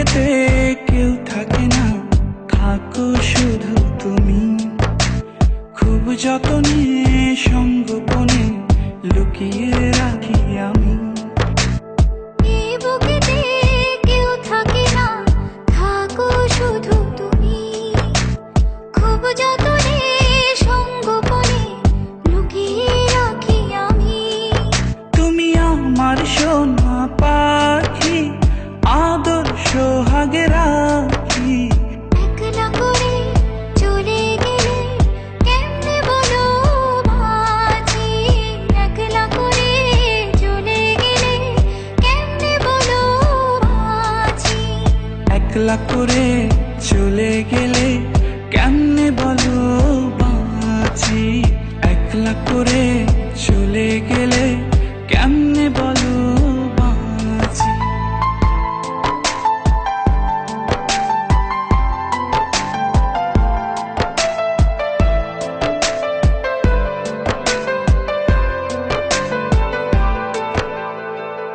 বুকেতে কেউ থাকে না, থাকো শুধু তুমি। খুব যতনে সঙ্গোপনে লুকিয়ে রাখি আমি। এই বুকেতে কেউ থাকে না, থাকো শুধু তুমি। খুব যতনে সঙ্গোপনে লুকিয়ে রাখি আমি। তুমি আমার সোনা পাখি, আদর সোহাগে রাখি। একলা করে চলে গেলে কেমনে বলো বাঁচি। একলা করে চলে গেলে কেমনে বলো বাঁচি। একলা করে চলে গেলে কেমনে বলো বাঁচি। একলা করে চলে গেলে কেমনে বলো বাঁচি।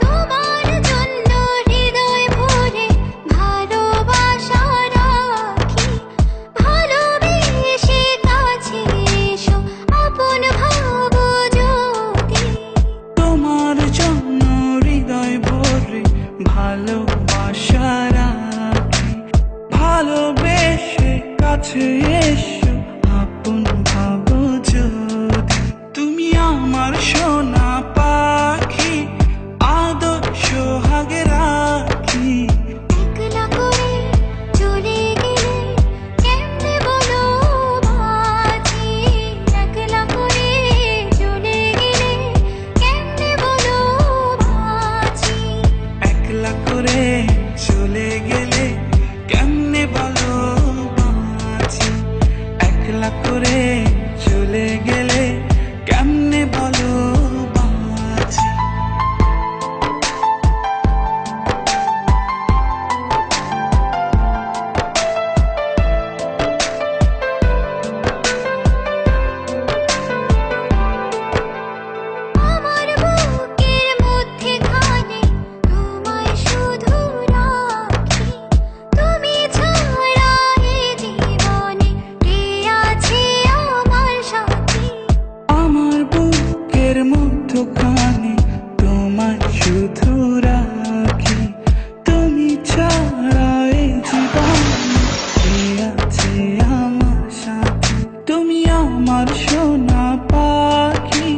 তোমার জন্য হৃদয় ভরে ভালোবাসা রাখি। ভালোবেসে কাছে এসো, আপন ভাবো যদি। তোমার জন্য হৃদয় ভরে ভালোবাসা রাখি। ভালোবেসে কাছে এসো, আপন ভাবো যদি। তুমি আমার সোনা পাখি, আদর সোহাগে রাখি। একলা করে চলে গেলে কেমনে বলো বাঁচি। একলা করে চলে গেলে কেমনে বলো বাঁচি। একলা করে চলে গেলে কেমনে বলো বাঁচি। একলা করে চলে গেলে কেমনে বলো বাঁচি। আমার বুকের মধ্যেখানে তোমায় শুধু রাখি। তুমি ছাড়া এ জীবনে কে আছে আমার সাথী। আমার বুকের মধ্যখানে তোমায় শুধু রাখি। তুমি ছাড়া এই জীবনে কে আছে আমার সাথী। তুমি আমার সোনা পাখি,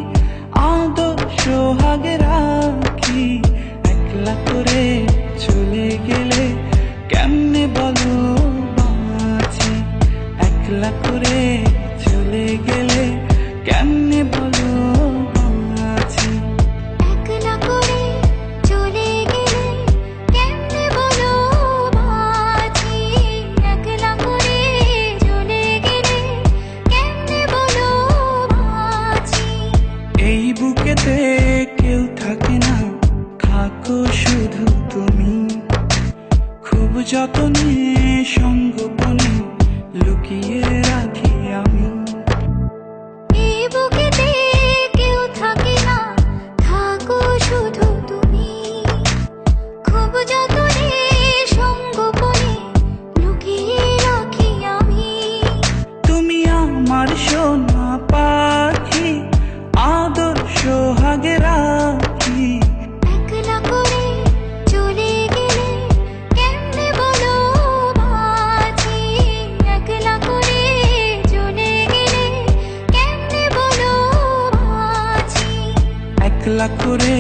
আদর সোহাগে রাখি। একলা করে চলে গেলে কেমনে বলো বাঁচি। একলা করে চলে গেলে কেমনে বলো বাঁচি। একলা করে চলে গেলে কেমনে বলো বাঁচি। একলা করে চলে গেলে কেমনে বলো বাঁচি। এই বুকেতে কেউ থাকে না, থাকো শুধু তুমি। খুব যতনে সঙ্গোপনে লুকিয়ে রাখি আমি। এই বুকেতে কেউ থাকে না, থাকো শুধু তুমি। খুব যতনে সঙ্গোপনে লুকিয়ে রাখি আমি। তুমি আমার সোনা পাখি, আদর সোহাগে রাখি। একলা করে চলে গেলে কেমনে বলো বাঁচি। একলা করে চলে গেলে কেমনে বলো বাঁচি। একলা করে